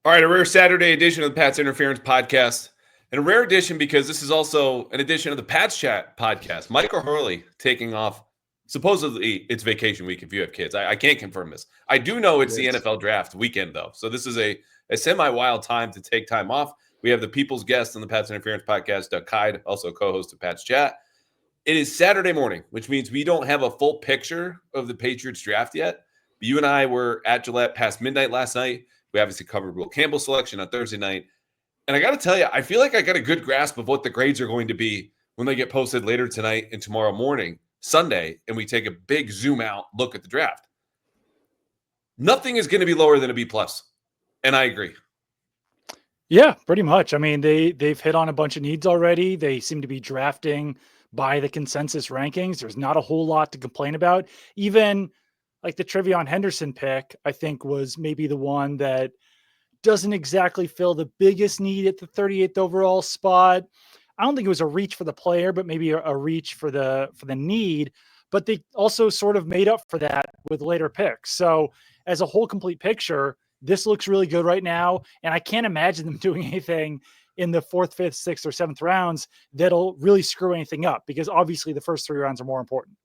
All right, a rare Saturday edition of the Pat's Interference Podcast. And a rare edition because this is also an edition of the Pat's Chat Podcast. Michael Hurley taking off. Supposedly, it's vacation week if you have kids. I can't confirm this. I do know it's the NFL draft weekend, though. So this is a semi-wild time to take time off. We have the people's guest on the Pat's Interference Podcast, Doug Kyed, also co-host of Pat's Chat. It is Saturday morning, which means we don't have a full picture of the Patriots draft yet. But you and I were at Gillette past midnight last night. We obviously covered Will Campbell's selection on Thursday night. And I got to tell you, I feel like I got a good grasp of what the grades are going to be when they get posted later tonight and tomorrow morning, Sunday, and we take a big zoom out look at the draft. Nothing is going to be lower than a B+. And I agree. Yeah, pretty much. I mean, they've hit on a bunch of needs already. They seem to be drafting by the consensus rankings. There's not a whole lot to complain about. Even like the TreVeyon Henderson pick, I think was maybe the one that doesn't exactly fill the biggest need at the 38th overall spot. I don't think it was a reach for the player, but maybe a reach for the need. But they also sort of made up for that with later picks. So as a whole complete picture, this looks really good right now. And I can't imagine them doing anything in the 4th, 5th, 6th, or 7th rounds that'll really screw anything up, because obviously the first 3 rounds are more important.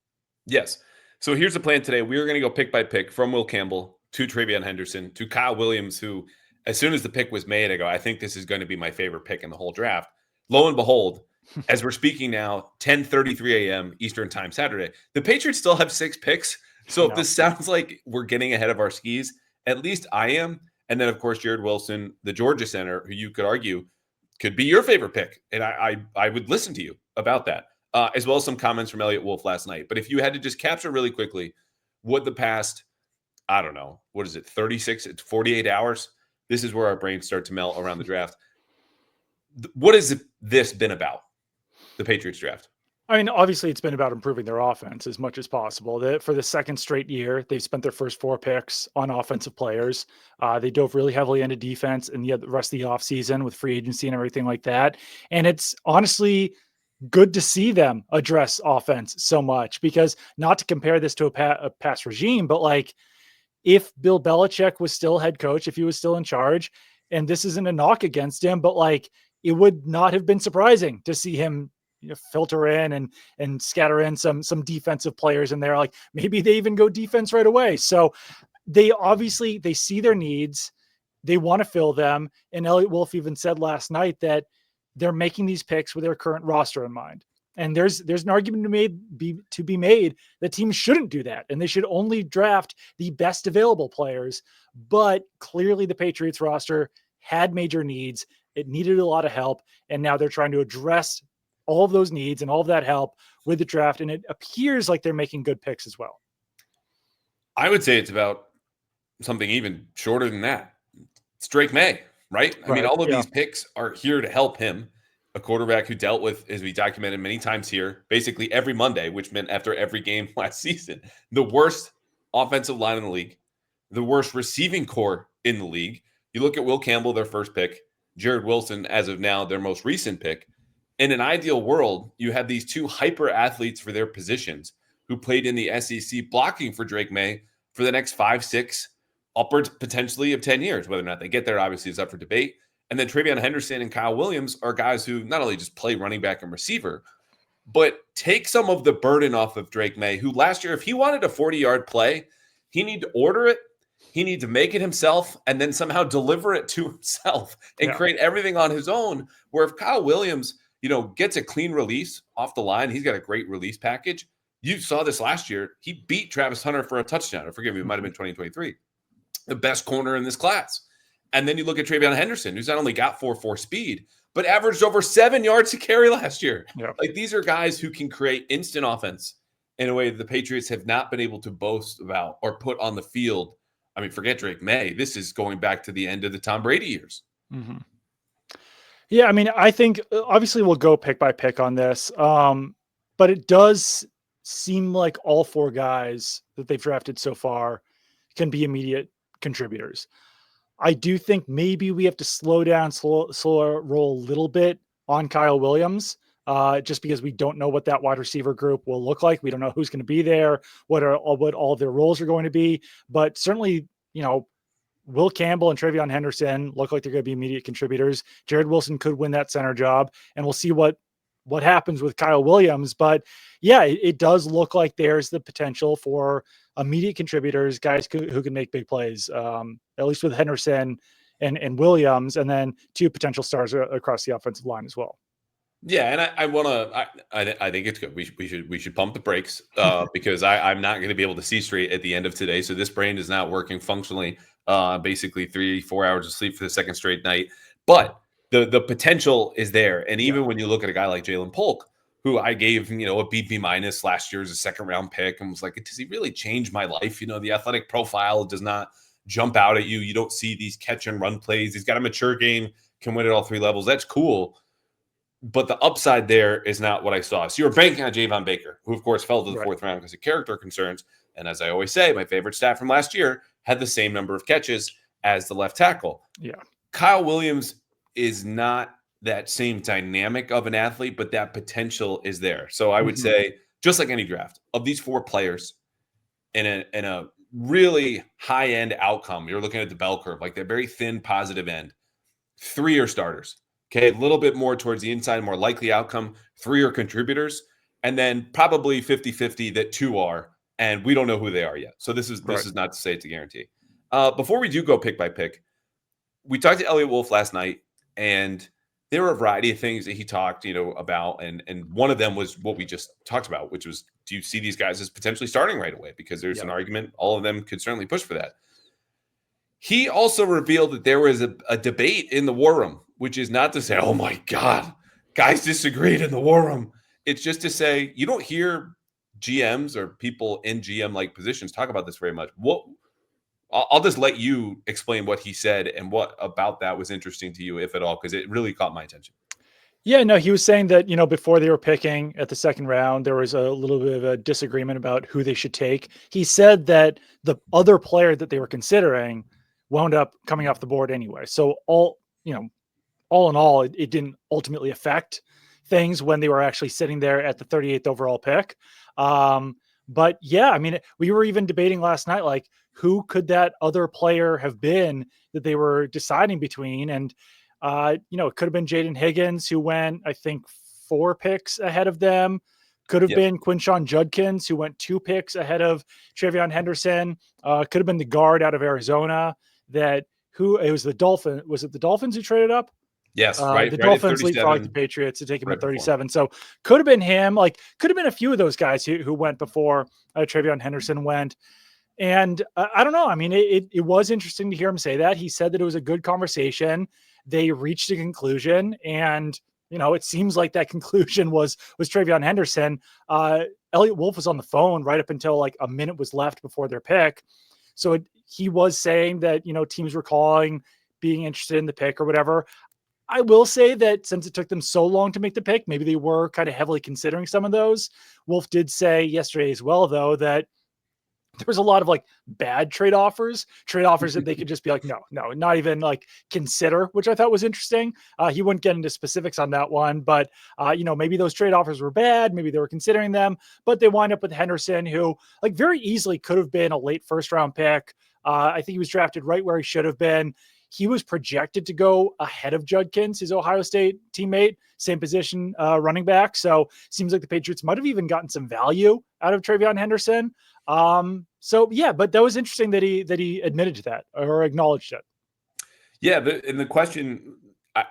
Yes. So here's the plan today. We are going to go pick by pick from Will Campbell to TreVeyon Henderson to Kyle Williams, who, as soon as the pick was made, I go, I think this is going to be my favorite pick in the whole draft. Lo and behold, as we're speaking now, 10:33 a.m. Eastern time Saturday, the Patriots still have 6 picks. So if this sounds like we're getting ahead of our skis, at least I am. And then, of course, Jared Wilson, the Georgia center, who you could argue could be your favorite pick. And I would listen to you about that. As well as some comments from Elliot Wolf last night. But if you had to just capture really quickly what the past, I don't know, what is it, 48 hours? This is where our brains start to melt around the draft. What has this been about, the Patriots draft? I mean, obviously it's been about improving their offense as much as possible. For the second straight year, they've spent their first 4 picks on offensive players. They dove really heavily into defense and the rest of the offseason with free agency and everything like that. And it's honestly good to see them address offense so much, because not to compare this to a past regime, but like if Bill Belichick was still head coach, if he was still in charge, and this isn't a knock against him, but like it would not have been surprising to see him filter in and scatter in some defensive players in there. Like maybe they even go defense right away. So they see their needs. They want to fill them. And Elliot Wolf even said last night that they're making these picks with their current roster in mind. And there's an argument to be made that teams shouldn't do that. And they should only draft the best available players. But clearly the Patriots roster had major needs. It needed a lot of help. And now they're trying to address all of those needs and all of that help with the draft. And it appears like they're making good picks as well. I would say it's about something even shorter than that. It's Drake May, right? I mean, all of these picks are here to help him, a quarterback who dealt with, as we documented many times here, basically every Monday, which meant after every game last season, the worst offensive line in the league, the worst receiving core in the league. You look at Will Campbell, their first pick, Jared Wilson, as of now, their most recent pick. In an ideal world, you have these 2 hyper athletes for their positions who played in the SEC blocking for Drake May for the next 5, 6, upwards potentially of 10 years. Whether or not they get there, obviously, is up for debate. And then TreVeyon Henderson and Kyle Williams are guys who not only just play running back and receiver, but take some of the burden off of Drake May, who last year, if he wanted a 40-yard play, he need to order it, he need to make it himself, and then somehow deliver it to himself and create everything on his own. Where if Kyle Williams, gets a clean release off the line, he's got a great release package. You saw this last year. He beat Travis Hunter for a touchdown. Or forgive me, it might have been 2023. The best corner in this class. And then you look at TreVeyon Henderson, who's not only got 4.4 speed, but averaged over 7 yards to carry last year. Yeah. Like these are guys who can create instant offense in a way that the Patriots have not been able to boast about or put on the field. I mean, forget Drake May. This is going back to the end of the Tom Brady years. Mm-hmm. Yeah, I mean, I think obviously we'll go pick by pick on this, but it does seem like all 4 guys that they've drafted so far can be immediate contributors. I do think maybe we have to slow roll a little bit on Kyle Williams, just because we don't know what that wide receiver group will look like. We don't know who's going to be there, what all their roles are going to be, but certainly, Will Campbell and TreVeyon Henderson look like they're going to be immediate contributors. Jared Wilson could win that center job, and we'll see what happens with Kyle Williams. But yeah, it does look like there's the potential for immediate contributors, guys who can make big plays, at least with Henderson and Williams, and then 2 potential stars across the offensive line as well. Yeah, and I think it's good. We should pump the brakes because I'm not going to be able to see straight at the end of today. So this brain is not working functionally. Basically 3-4 hours of sleep for the second straight night. But the potential is there. And even when you look at a guy like Jalen Polk, who I gave, a BP minus last year as a second round pick, and was like, does he really change my life? The athletic profile does not jump out at you. You don't see these catch and run plays. He's got a mature game, can win at all 3 levels. That's cool. But the upside there is not what I saw. So you're banking on Javon Baker, who, of course, fell to the 4th round because of character concerns. And as I always say, my favorite stat from last year had the same number of catches as the left tackle. Yeah. Kyle Williams is not that same dynamic of an athlete, but that potential is there. So I would say, just like any draft, of these 4 players in a really high-end outcome, you're looking at the bell curve, like that very thin positive end, 3 are starters. Okay, a little bit more towards the inside, more likely outcome. 3 are contributors, and then probably 50-50 that 2 are, and we don't know who they are yet. So this is not to say it's a guarantee. Before we do go pick by pick, we talked to Elliot Wolf last night, and there were a variety of things that he talked, about, and one of them was what we just talked about, which was, do you see these guys as potentially starting right away? Because there's an argument all of them could certainly push for that. He also revealed that there was a debate in the war room, which is not to say, oh my God, guys disagreed in the war room. It's just to say, you don't hear GMs or people in GM-like positions talk about this very much. I'll just let you explain what he said and what about that was interesting to you, if at all, because it really caught my attention. Yeah, no, he was saying that, before they were picking at the second round, there was a little bit of a disagreement about who they should take. He said that the other player that they were considering wound up coming off the board anyway. So all in all, it didn't ultimately affect things when they were actually sitting there at the 38th overall pick. But yeah, I mean, we were even debating last night, like, who could that other player have been that they were deciding between? And, it could have been Jaden Higgins, who went, I think, 4 picks ahead of them. Could have been Quinshon Judkins, who went 2 picks ahead of TreVeyon Henderson. Could have been the guard out of Arizona it was the Dolphins. Was it the Dolphins who traded up? Yes, right. The Dolphins leapfrogged the Patriots to take him at 37. So could have been him. Like, could have been a few of those guys who went before TreVeyon Henderson went. And I don't know. I mean, it was interesting to hear him say that. He said that it was a good conversation. They reached a conclusion, and it seems like that conclusion was TreVeyon Henderson. Elliot Wolf was on the phone right up until like a minute was left before their pick. So he was saying that, teams were calling, being interested in the pick or whatever. I will say that since it took them so long to make the pick, maybe they were kind of heavily considering some of those. Wolf did say yesterday as well, though, that there was a lot of like bad trade offers that they could just be like, no, not even like consider, which I thought was interesting. He wouldn't get into specifics on that one, but maybe those trade offers were bad. Maybe they were considering them, but they wind up with Henderson, who like very easily could have been a late 1st round pick. I think he was drafted right where he should have been. He was projected to go ahead of Judkins, his Ohio State teammate, same position, running back. So seems like the Patriots might have even gotten some value out of TreVeyon Henderson. So yeah, but that was interesting that he admitted to that or acknowledged it. Yeah. The question,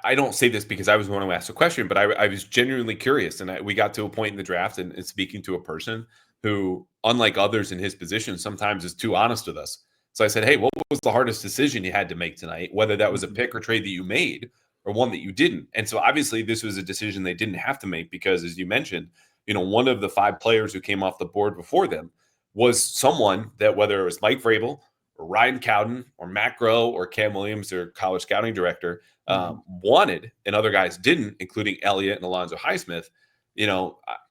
I don't say this because I was the one who asked the question, but I was genuinely curious. And we got to a point in the draft and speaking to a person who, unlike others in his position, sometimes is too honest with us. So I said, hey, what was the hardest decision you had to make tonight? Whether that was a pick or trade that you made or one that you didn't. And so obviously this was a decision they didn't have to make because, as you mentioned, one of the 5 players who came off the board before them was someone that, whether it was Mike Vrabel or Ryan Cowden or Matt Groh or Cam Williams, their college scouting director, wanted, and other guys didn't, including Elliott and Alonzo Highsmith.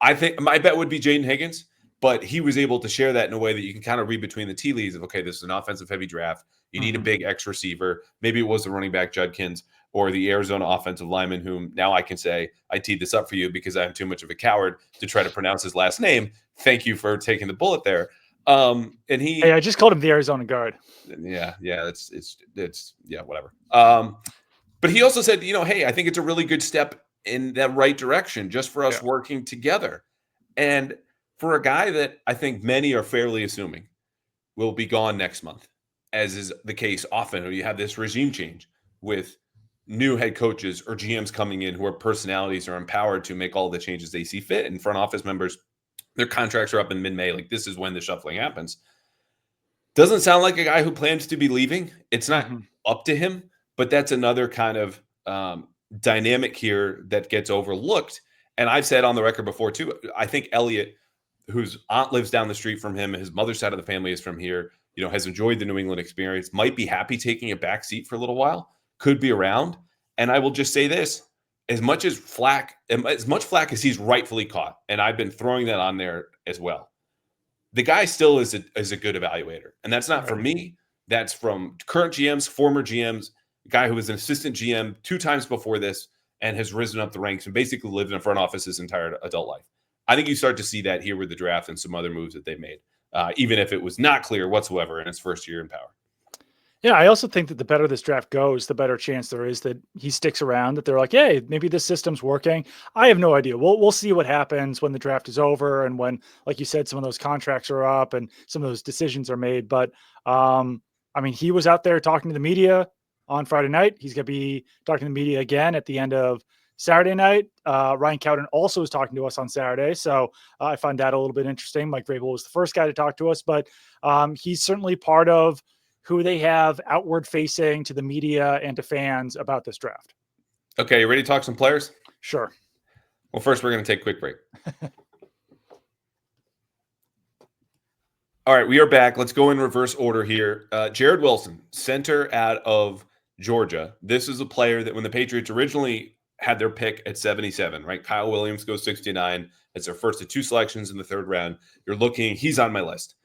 I think my bet would be Jaden Higgins. But he was able to share that in a way that you can kind of read between the tea leaves of, okay, this is an offensive heavy draft. You need a big X receiver. Maybe it was the running back Judkins or the Arizona offensive lineman, whom now I can say I teed this up for you because I'm too much of a coward to try to pronounce his last name. Thank you for taking the bullet there. And Hey, I just called him the Arizona guard. Yeah, it's yeah, whatever. But he also said, hey, I think it's a really good step in that right direction just for us working together. And for a guy that I think many are fairly assuming will be gone next month, as is the case often when you have this regime change with new head coaches or GMs coming in who are personalities are empowered to make all the changes they see fit, and front office members, their contracts are up in mid-May. Like, this is when the shuffling happens. Doesn't sound like a guy who plans to be leaving. It's not up to him, but that's another kind of dynamic here that gets overlooked. And I've said on the record before too, I think Elliot, whose aunt lives down the street from him, his mother's side of the family is from here, has enjoyed the New England experience, might be happy taking a back seat for a little while, could be around. And I will just say this, as much flack as he's rightfully caught, and I've been throwing that on there as well, the guy still is a good evaluator. And that's not from me. That's from current GMs, former GMs, a guy who was an assistant GM 2 times before this and has risen up the ranks and basically lived in a front office his entire adult life. I think you start to see that here with the draft and some other moves that they made, even if it was not clear whatsoever in his first year in power. Yeah, I also think that the better this draft goes, the better chance there is that he sticks around, that they're like, hey, maybe this system's working. I have no idea. We'll see what happens when the draft is over and when, like you said, some of those contracts are up and some of those decisions are made. But he was out there talking to the media on Friday night. He's going to be talking to the media again at the end of Saturday night. Ryan Cowden also was talking to us on Saturday. So I find that a little bit interesting. Mike Vrabel was the first guy to talk to us, but he's certainly part of who they have outward facing to the media and to fans about this draft. Okay, you ready to talk some players? Sure. Well, first we're going to take a quick break. All right, we are back. Let's go in reverse order here. Jared Wilson, center out of Georgia. This is a player that when the Patriots originally had their pick at 77, right? Kyle Williams goes 69. It's their first of 2 selections in the 3rd round. You're looking, he's on my list.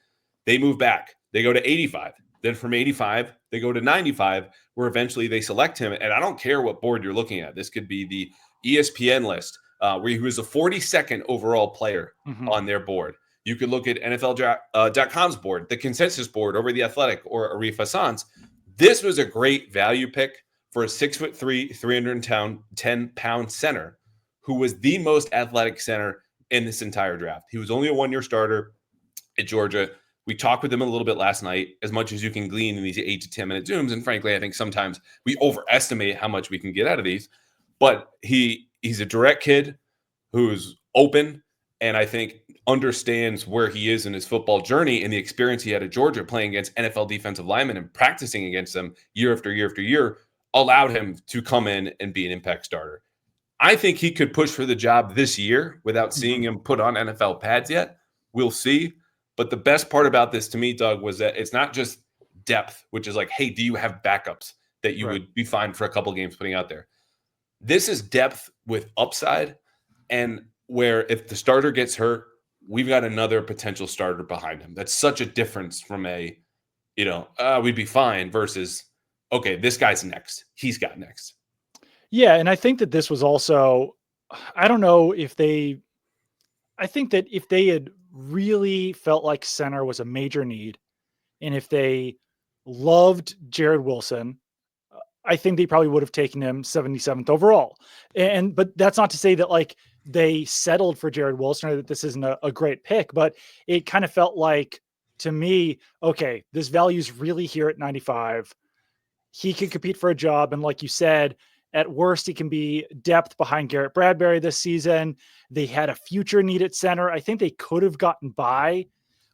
They move back. They go to 85. Then from 85, they go to 95, where eventually they select him. And I don't care what board you're looking at. This could be the ESPN list, where he was a 42nd overall player on their board. You could look at NFL.com's board, the consensus board over The Athletic or Arif Hassan's. This was a great value pick for a 6'3", 310-pound center who was the most athletic center in this entire draft. He was only a 1-year starter at Georgia. We talked with him a little bit last night, as much as you can glean in these 8 to 10 minute Zooms. And frankly, I think sometimes we overestimate how much we can get out of these. But he's a direct kid who's open and I think understands where he is in his football journey and the experience he had at Georgia playing against NFL defensive linemen and practicing against them year after year after year allowed him to come in and be an impact starter. I think he could push for the job this year without seeing him put on NFL pads yet. We'll see. But the best part about this to me, Doug, was that it's not just depth, which is like, hey, do you have backups that you would be fine for a couple games putting out there? This is depth with upside, and where if the starter gets hurt, we've got another potential starter behind him. That's such a difference from we'd be fine versus, okay, this guy's next. He's got next. Yeah, and I think that this was also, I don't know if I think that if they had really felt like center was a major need, and if they loved Jared Wilson, I think they probably would have taken him 77th overall. But that's not to say that like they settled for Jared Wilson or that this isn't a great pick, but it kind of felt like to me, okay, this value's really here at 95. He can compete for a job. And like you said, at worst, he can be depth behind Garrett Bradbury this season. They had a future need at center. I think they could have gotten by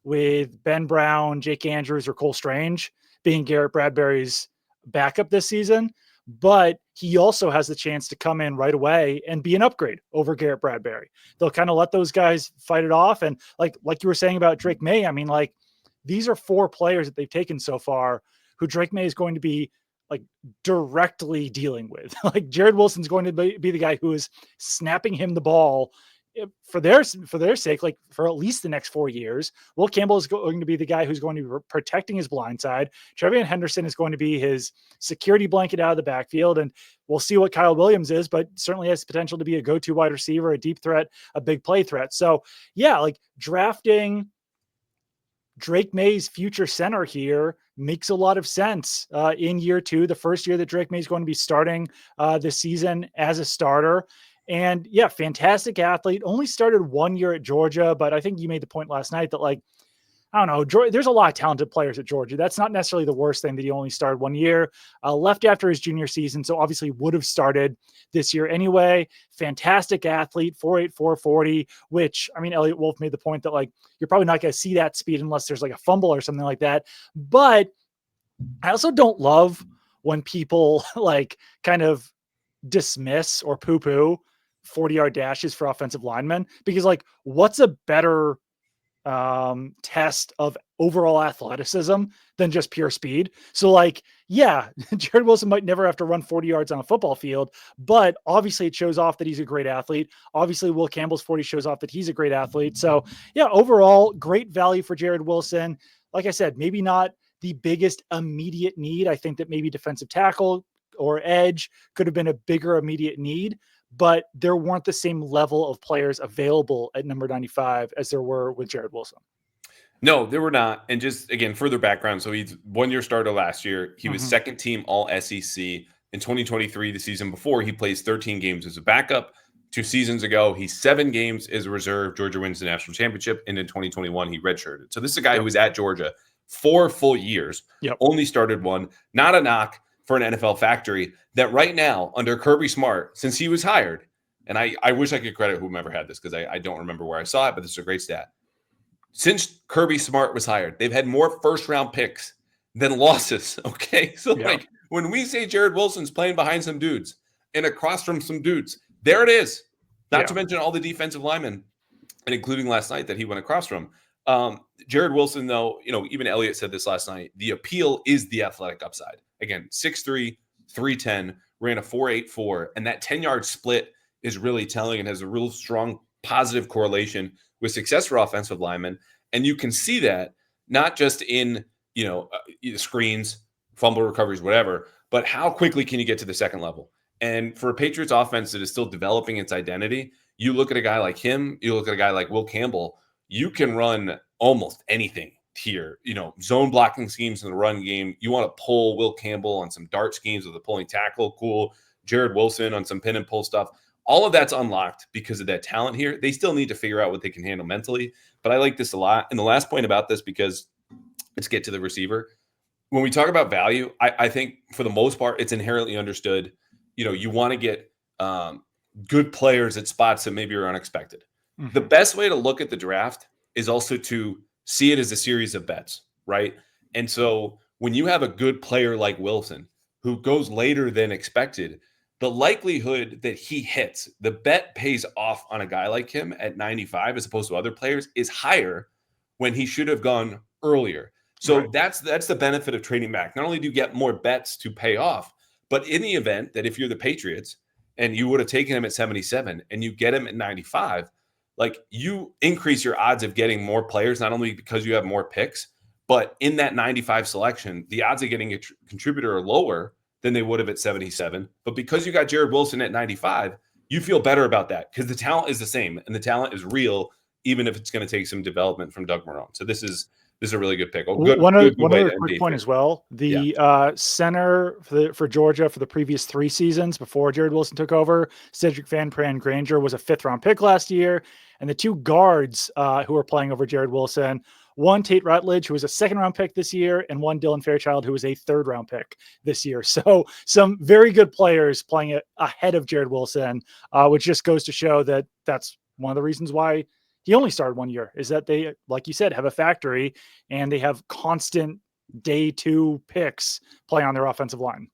with Ben Brown, Jake Andrews, or Cole Strange being Garrett Bradbury's backup this season. But he also has the chance to come in right away and be an upgrade over Garrett Bradbury. They'll kind of let those guys fight it off. And like you were saying about Drake May, I mean, like these are 4 players that they've taken so far who Drake May is going to be like directly dealing with. Like Jared Wilson's going to be the guy who is snapping him the ball for their sake, like for at least the next 4 years. Will Campbell is going to be the guy who's going to be protecting his blind side. TreVeyon Henderson is going to be his security blanket out of the backfield. And we'll see what Kyle Williams is, but certainly has potential to be a go-to wide receiver, a deep threat, a big play threat. So yeah, like drafting Drake May's future center here makes a lot of sense in year 2, the first year that Drake May is going to be starting this season as a starter. And yeah, fantastic athlete. Only started 1 year at Georgia, but I think you made the point last night that, like, I don't know, there's a lot of talented players at Georgia. That's not necessarily the worst thing that he only started 1 year. Left after his junior season, so obviously would have started this year anyway. Fantastic athlete, 4.8, 4.40, which, I mean, Elliot Wolf made the point that, like, you're probably not going to see that speed unless there's like a fumble or something like that. But I also don't love when people like kind of dismiss or poo-poo 40-yard dashes for offensive linemen, because, like, what's a better test of overall athleticism than just pure speed? So, like, yeah, Jared Wilson might never have to run 40 yards on a football field, but obviously it shows off that he's a great athlete. Obviously Will Campbell's 40 shows off that he's a great athlete. So yeah, overall great value for Jared Wilson. Like I said, maybe not the biggest immediate need. I think that maybe defensive tackle or edge could have been a bigger immediate need, but there weren't the same level of players available at number 95 as there were with Jared Wilson. No, there were not. And just, again, further background. So he's 1 year starter last year. He was second team all SEC in 2023. The season before, he plays 13 games as a backup. 2 seasons ago, he's 7 games as a reserve. Georgia wins the national championship. And in 2021, he redshirted. So this is a guy who was at Georgia 4 full years, only started 1. Not a knock for an NFL factory that right now, under Kirby Smart, since he was hired, and I wish I could credit whomever had this because I don't remember where I saw it, but this is a great stat. Since Kirby Smart was hired, they've had more first-round picks than losses, okay? So, like, when we say Jared Wilson's playing behind some dudes and across from some dudes, there it is. Not to mention all the defensive linemen, and including last night that he went across from. Jared Wilson, though, you know, even Elliot said this last night, the appeal is the athletic upside. Again, 6'3", 310, ran a 4.84, and that 10-yard split is really telling and has a real strong positive correlation with success for offensive linemen. And you can see that not just in, you know, screens, fumble recoveries, whatever, but how quickly can you get to the second level? And for a Patriots offense that is still developing its identity, you look at a guy like him, you look at a guy like Will Campbell, you can run almost anything here. You know, zone blocking schemes in the run game. You want to pull Will Campbell on some dart schemes with a pulling tackle. Cool. Jared Wilson on some pin and pull stuff. All of that's unlocked because of that talent here. They still need to figure out what they can handle mentally. But I like this a lot. And the last point about this, because let's get to the receiver. When we talk about value, I think for the most part, it's inherently understood. You know, you want to get good players at spots that maybe are unexpected. The best way to look at the draft is also to see it as a series of bets, right? And so when you have a good player like Wilson who goes later than expected, the likelihood that he hits, the bet pays off on a guy like him at 95 as opposed to other players is higher when he should have gone earlier. So that's the benefit of trading back. Not only do you get more bets to pay off, but in the event that if you're the Patriots and you would have taken him at 77 and you get him at 95, like, you increase your odds of getting more players, not only because you have more picks, but in that 95 selection, the odds of getting a contributor are lower than they would have at 77. But because you got Jared Wilson at 95, you feel better about that because the talent is the same and the talent is real, even if it's going to take some development from Doug Marrone. So this is a really good pick. One other quick point as well. The center for Georgia for the previous 3 seasons before Jared Wilson took over, Cedric Van Pran Granger, was a 5th-round pick last year. And the 2 guards who are playing over Jared Wilson, one Tate Rutledge, who was a 2nd-round pick this year, and one Dylan Fairchild, who was a 3rd-round pick this year. So some very good players playing it ahead of Jared Wilson, which just goes to show that that's one of the reasons why he only started 1 year, is that they, like you said, have a factory and they have constant day 2 picks playing on their offensive line.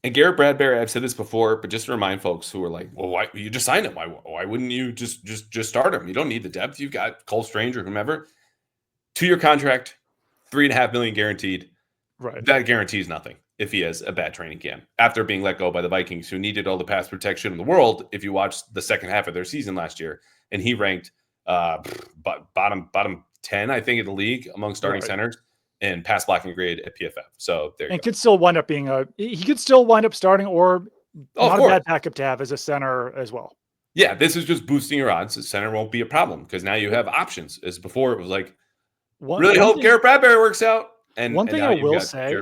And Garrett Bradbury, I've said this before, but just to remind folks who are like, well, why you just signed him? Why wouldn't you just start him? You don't need the depth. You've got Cole Strange or whomever. 2-year contract, $3.5 million guaranteed. Right. That guarantees nothing if he has a bad training camp after being let go by the Vikings, who needed all the pass protection in the world. If you watched the second half of their season last year, and he ranked bottom 10, I think, in the league among starting centers and pass blocking grade at PFF. So there you go. Could still wind up being he could still wind up starting or not a bad backup to have as a center as well. Yeah, this is just boosting your odds. The center won't be a problem because now you have options. As before, it was like, Really hope Garrett Bradbury works out. And one thing I will say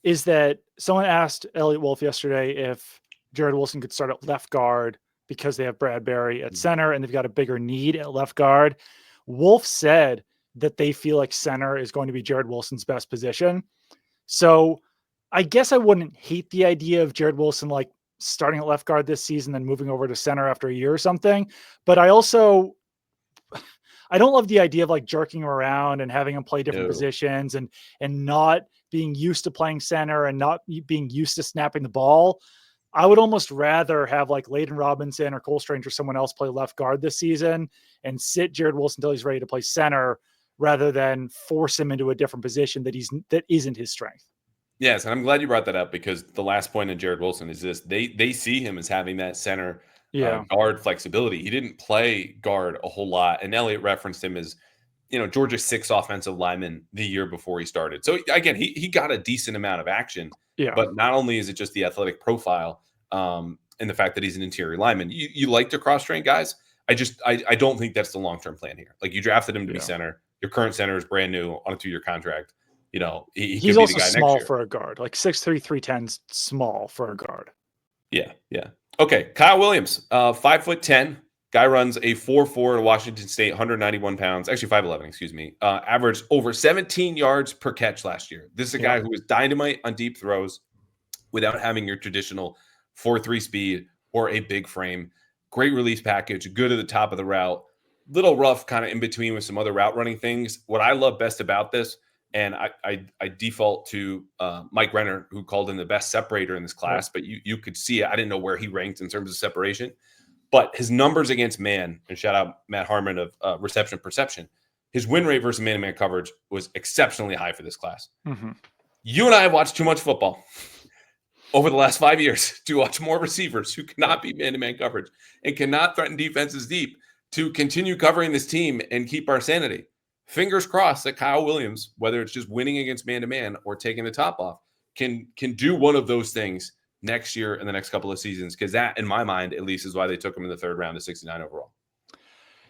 is that someone asked Elliot Wolf yesterday if Jared Wilson could start at left guard because they have Bradbury at center and they've got a bigger need at left guard. Wolf said that they feel like center is going to be Jared Wilson's best position. So I guess I wouldn't hate the idea of Jared Wilson like starting at left guard this season, then moving over to center after a year or something. But I don't love the idea of like jerking him around and having him play different positions and not being used to playing center and not being used to snapping the ball. I would almost rather have like Layden Robinson or Cole Strange or someone else play left guard this season and sit Jared Wilson until he's ready to play center rather than force him into a different position that isn't his strength. Yes, and I'm glad you brought that up because the last point in Jared Wilson is this. They see him as having that center guard flexibility. He didn't play guard a whole lot, and Elliott referenced him as, Georgia's 6th offensive lineman the year before he started. So again, he got a decent amount of action. Yeah. But not only is it just the athletic profile and the fact that he's an interior lineman, you like to cross-train guys. I don't think that's the long-term plan here. Like, you drafted him to be center. Your current center is brand new on a 2-year contract. He's also small for a guard, like 6'3", 310, small for a guard. Yeah. Okay, Kyle Williams, 5'10", guy runs a 4.4 at Washington State, 191 pounds, actually 5'11", excuse me. Averaged over 17 yards per catch last year. This is a guy who was dynamite on deep throws without having your traditional 4.3 speed or a big frame. Great release package, good at the top of the route. Little rough kind of in between with some other route running things. What I love best about this, and I default to Mike Renner, who called him the best separator in this class, but you could see it. I didn't know where he ranked in terms of separation, but his numbers against man, and shout out Matt Harmon of Reception Perception, his win rate versus man-to-man coverage was exceptionally high for this class. Mm-hmm. You and I have watched too much football over the last 5 years to watch more receivers who cannot beat man-to-man coverage and cannot threaten defenses deep to continue covering this team and keep our sanity. Fingers crossed that Kyle Williams, whether it's just winning against man-to-man or taking the top off, can do one of those things next year and the next couple of seasons, because that, in my mind, at least, is why they took him in the 3rd round to 69 overall.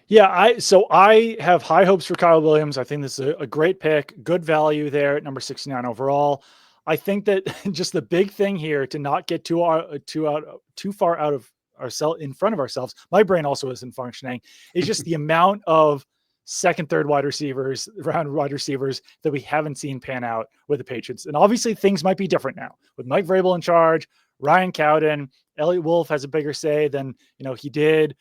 Yeah, I have high hopes for Kyle Williams. I think this is a great pick, good value there at number 69 overall. I think that just the big thing here to not get too far out of ourselves, in front of ourselves, my brain also isn't functioning, is just the amount of second, third round wide receivers that we haven't seen pan out with the Patriots. And obviously things might be different now with Mike Vrabel in charge, Ryan Cowden. Elliot Wolf has a bigger say than, he did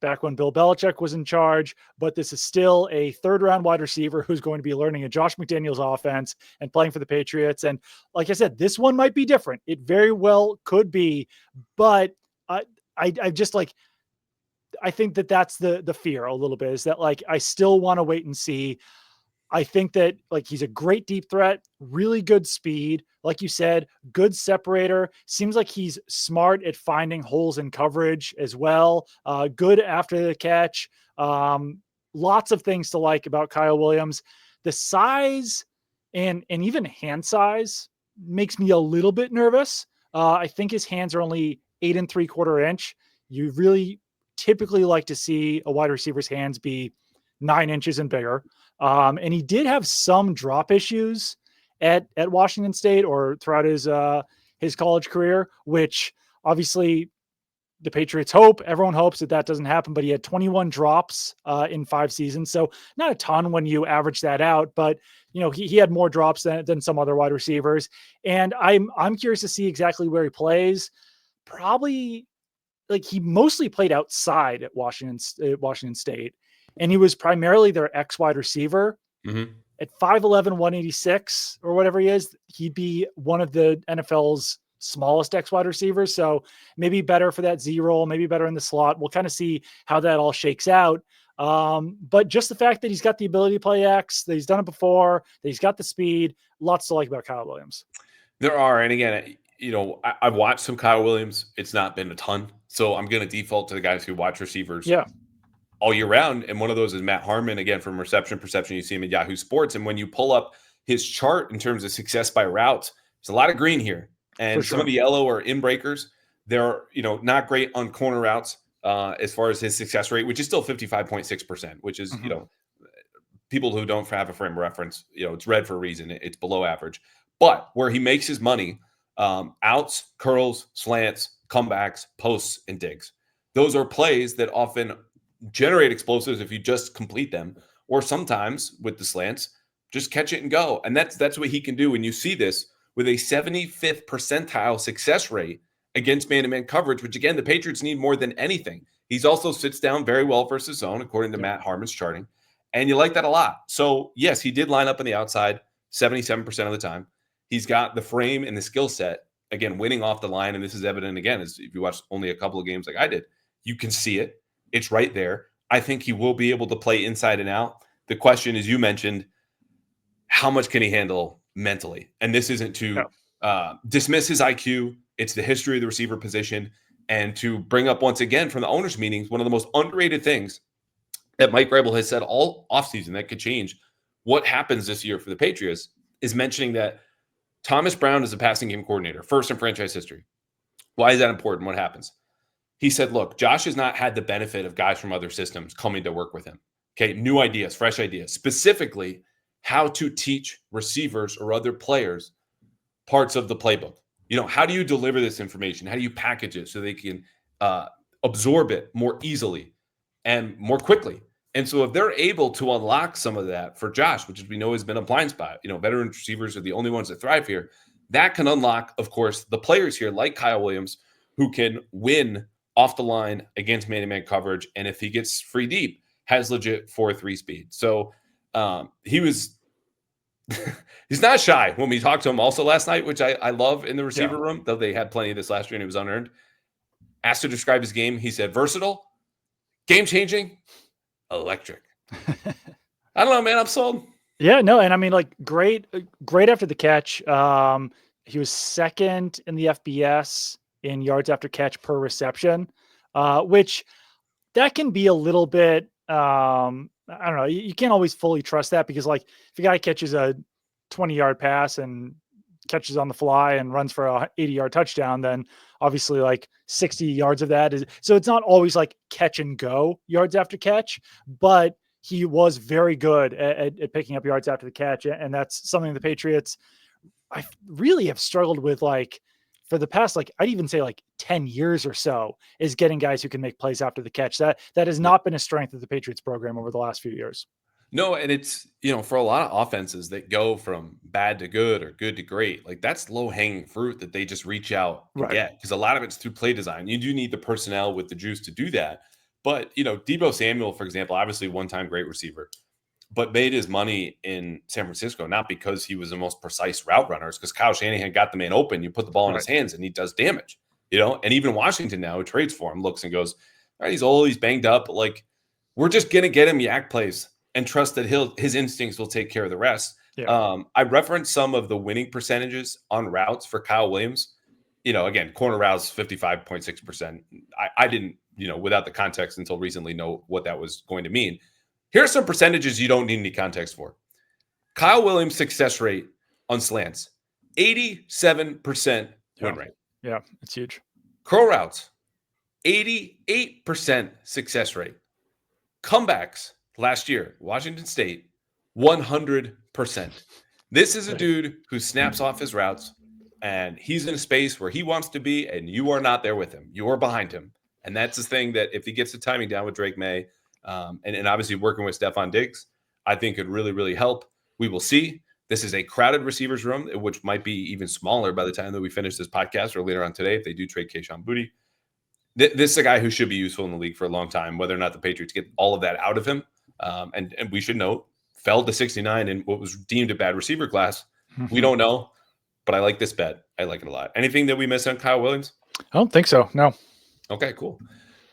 back when Bill Belichick was in charge, but this is still a 3rd round wide receiver who's going to be learning a Josh McDaniels offense and playing for the Patriots. And like I said, this one might be different. It very well could be, but I just like, I think that that's the fear a little bit, is that like, I still want to wait and see. I think that like, he's a great deep threat, really good speed. Like you said, good separator. Seems like he's smart at finding holes in coverage as well. Good after the catch. Lots of things to like about Kyle Williams. The size and even hand size makes me a little bit nervous. I think his hands are only 8 3/4 inch. You really typically like to see a wide receiver's hands be 9 inches and bigger. And he did have some drop issues at Washington State or throughout his college career, which obviously the Patriots everyone hopes that doesn't happen, but he had 21 drops in 5 seasons. So not a ton when you average that out, but he had more drops than some other wide receivers. And I'm curious to see exactly where he plays. Probably like he mostly played outside at Washington State, and he was primarily their X wide receiver. Mm-hmm. At 5'11", 186 or whatever he is, he'd be one of the NFL's smallest X wide receivers. So maybe better for that Z role, maybe better in the slot. We'll kind of see how that all shakes out. But just the fact that he's got the ability to play X, that he's done it before, that he's got the speed, lots to like about Kyle Williams. There are. And again, I've watched some Kyle Williams. It's not been a ton. So I'm going to default to the guys who watch receivers all year round. And one of those is Matt Harmon, again, from Reception Perception. You see him at Yahoo Sports. And when you pull up his chart in terms of success by routes, there's a lot of green here. And some of the yellow are in breakers. They're, not great on corner routes as far as his success rate, which is still 55.6%, which is, people who don't have a frame of reference, it's red for a reason. It's below average. But where he makes his money, outs, curls, slants, comebacks, posts, and digs. Those are plays that often generate explosives if you just complete them, or sometimes with the slants, just catch it and go. And that's what he can do. And you see this with a 75th percentile success rate against man-to-man coverage, which again, the Patriots need more than anything. He's also sits down very well versus zone, according to Matt Harmon's charting. And you like that a lot. So yes, he did line up on the outside 77% of the time. He's got the frame and the skill set, again, winning off the line. And this is evident again, as if you watch only a couple of games like I did, you can see it. It's right there. I think he will be able to play inside and out. The question, as you mentioned, how much can he handle mentally? And this isn't to dismiss his IQ. It's the history of the receiver position. And to bring up once again from the owners' meetings, one of the most underrated things that Mike Vrabel has said all offseason that could change what happens this year for the Patriots is mentioning that Thomas Brown is a passing game coordinator, first in franchise history. Why is that important? What happens? He said, look, Josh has not had the benefit of guys from other systems coming to work with him. Okay, new ideas, fresh ideas, specifically how to teach receivers or other players parts of the playbook. How do you deliver this information? How do you package it so they can absorb it more easily and more quickly? And so if they're able to unlock some of that for Josh, which we know has been a blind spot, veteran receivers are the only ones that thrive here. That can unlock, of course, the players here like Kyle Williams, who can win off the line against man-to-man coverage. And if he gets free deep, has legit 4.3 speed. So he was, he's not shy when we talked to him also last night, which I love in the receiver room, though they had plenty of this last year and it was unearned. Asked to describe his game. He said, versatile, game-changing, electric. I don't know, man. I'm sold. Yeah, no. And I mean, like great after the catch. He was second in the FBS in yards after catch per reception, which that can be a little bit, I don't know. You can't always fully trust that because like if a guy catches a 20-yard pass and catches on the fly and runs for a 80-yard touchdown, then obviously like 60 yards of that is, so it's not always like catch and go yards after catch, but he was very good at picking up yards after the catch. And that's something the Patriots, I really have struggled with, like for the past, like I'd even say like 10 years or so, is getting guys who can make plays after the catch. That has not been a strength of the Patriots program over the last few years. No, and it's, for a lot of offenses that go from bad to good or good to great, like that's low-hanging fruit that they just reach out and get, because a lot of it's through play design. You do need the personnel with the juice to do that. But, Deebo Samuel, for example, obviously one-time great receiver, but made his money in San Francisco, not because he was the most precise route runners, because Kyle Shanahan got the man open. You put the ball in his hands and he does damage, and even Washington now, who trades for him, looks and goes, all right, he's old, he's banged up, but like, we're just going to get him yak plays and trust that his instincts will take care of the rest. I referenced some of the winning percentages on routes for Kyle Williams. Again, corner routes, 55.6%. I didn't, without the context until recently, know what that was going to mean. Here are some percentages you don't need any context for. Kyle Williams' success rate on slants, 87% win rate. Yeah, it's huge. Curl routes, 88% success rate. Comebacks last year, Washington State, 100%. This is a dude who snaps off his routes, and he's in a space where he wants to be, and you are not there with him. You are behind him. And that's the thing that if he gets the timing down with Drake May, and obviously working with Stephon Diggs, I think could really, really help. We will see. This is a crowded receivers room, which might be even smaller by the time that we finish this podcast or later on today if they do trade Kayshon Boutte. This is a guy who should be useful in the league for a long time, whether or not the Patriots get all of that out of him. And we should note, fell to 69 in what was deemed a bad receiver class. We don't know, but I like this bet. I like it a lot. Anything that we missed on Kyle Williams? I don't think so. No. Okay, cool.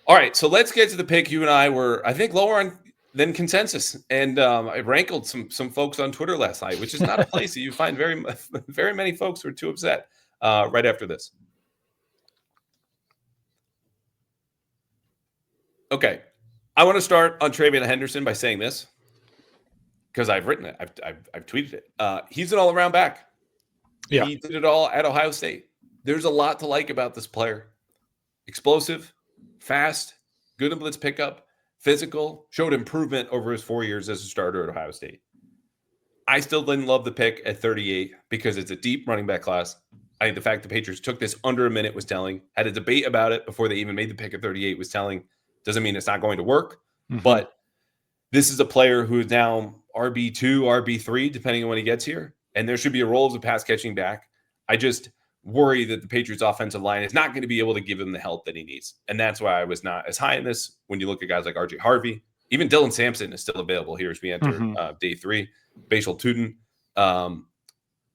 All right, so let's get to the pick. You and I were, I think, lower on than consensus, and I rankled some folks on Twitter last night, which is not a place that you find very many folks who are too upset. Right after this. Okay, I want to start on TreVeyon Henderson by saying this because I've written it. I've tweeted it. He's an all-around back. Yeah, he did it all at Ohio State. There's a lot to like about this player. Explosive, fast, good in blitz pickup, physical, showed improvement over his 4 years as a starter at Ohio State. I still didn't love the pick at 38 because it's a deep running back class. I think the fact the Patriots took this under a minute was telling. Had a debate about it before they even made the pick at 38 was telling. Doesn't mean it's not going to work, but this is a player who is now RB2, RB3, depending on when he gets here, and there should be a role as a pass catching back. I just worry that the Patriots offensive line is not going to be able to give him the help that he needs. And that's why I was not as high in this. When you look at guys like RJ Harvey, even Dylan Sampson is still available here as we enter day 3. Bashal Tuten,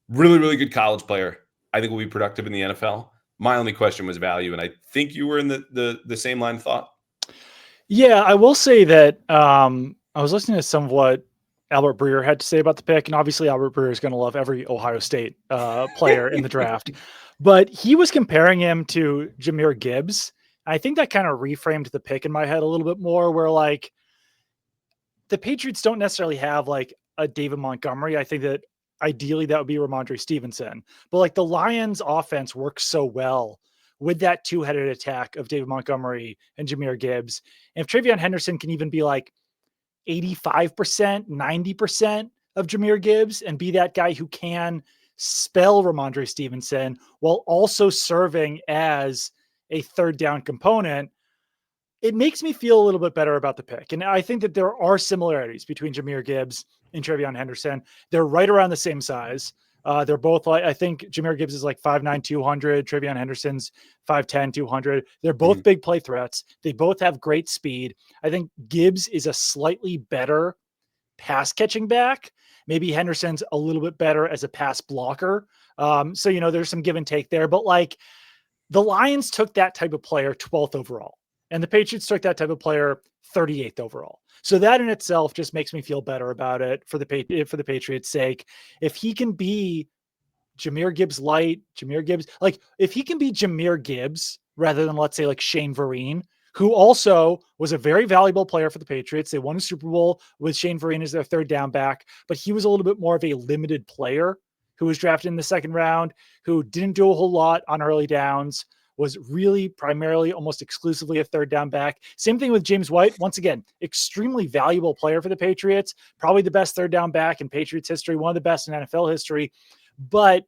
really, really good college player. I think will be productive in the NFL. My only question was value, and I think you were in the same line of thought. Yeah, I will say that I was listening to some of what Albert Breer had to say about the pick, and obviously Albert Breer is going to love every Ohio State player in the draft, but he was comparing him to Jahmyr Gibbs. I think that kind of reframed the pick in my head a little bit more, where like the Patriots don't necessarily have like a David Montgomery. I think that ideally that would be Ramondre Stevenson, but like the Lions offense works so well with that two-headed attack of David Montgomery and Jahmyr Gibbs. And if TreVeyon Henderson can even be like 85%, 90% of Jahmyr Gibbs and be that guy who can spell Ramondre Stevenson while also serving as a third down component, it makes me feel a little bit better about the pick. And I think that there are similarities between Jahmyr Gibbs and TreVeyon Henderson. They're right around the same size. They're both like, I think Jahmyr Gibbs is like 5'9", 200. TreVeyon Henderson's 5'10", 200. They're both big play threats. They both have great speed. I think Gibbs is a slightly better pass catching back. Maybe Henderson's a little bit better as a pass blocker. So, you know, there's some give and take there, but like the Lions took that type of player 12th overall, and the Patriots took that type of player 38th overall. So that in itself just makes me feel better about it for the Patriots' sake. If he can be Jahmyr Gibbs light, Jahmyr Gibbs, like if he can be Jahmyr Gibbs rather than, let's say, like Shane Vereen, who also was a very valuable player for the Patriots. They won a Super Bowl with Shane Vereen as their third down back, but he was a little bit more of a limited player who was drafted in the second round, who didn't do a whole lot on early downs, was really primarily almost exclusively a third down back. Same thing with James White. Once again, extremely valuable player for the Patriots, probably the best third down back in Patriots history, one of the best in NFL history, but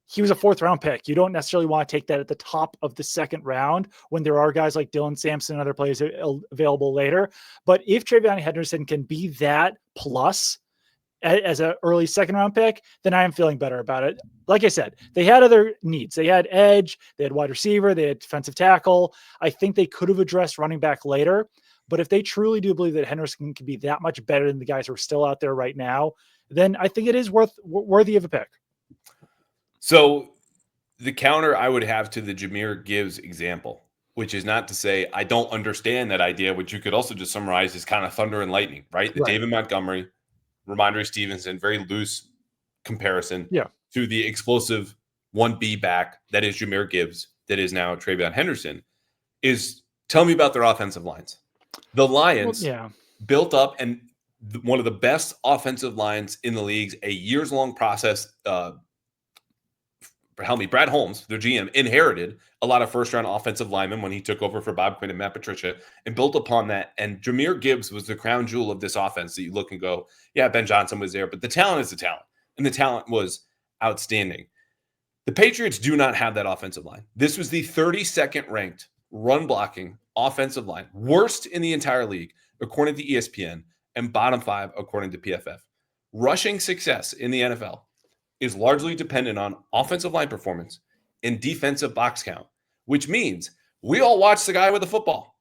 he was a 4th round pick. You don't necessarily want to take that at the top of the second round when there are guys like Dylan Sampson and other players available later. But if TreVeyon Henderson can be that plus as an early second round pick, then I am feeling better about it. Like I said, they had other needs. They had edge, they had wide receiver, they had defensive tackle. I think they could have addressed running back later, but if they truly do believe that Henderson can be that much better than the guys who are still out there right now, then I think it is worthy of a pick. So the counter I would have to the Jahmyr Gibbs example, which is not to say I don't understand that idea, which you could also just summarize as kind of thunder and lightning, right? The David Montgomery, Ramondre Stevenson, very loose comparison to the explosive 1B back that is Jahmyr Gibbs, that is now TreVeyon Henderson, is tell me about their offensive lines. The Lions built up and one of the best offensive lines in the leagues, a years-long process. Brad Holmes, their GM, inherited a lot of first-round offensive linemen when he took over for Bob Quinn and Matt Patricia and built upon that. And Jahmyr Gibbs was the crown jewel of this offense that you look and go, yeah, Ben Johnson was there, but the talent is the talent. And the talent was outstanding. The Patriots do not have that offensive line. This was the 32nd ranked run blocking offensive line, worst in the entire league, according to ESPN, and bottom 5, according to PFF. Rushing success in the NFL is largely dependent on offensive line performance and defensive box count, which means we all watch the guy with the football.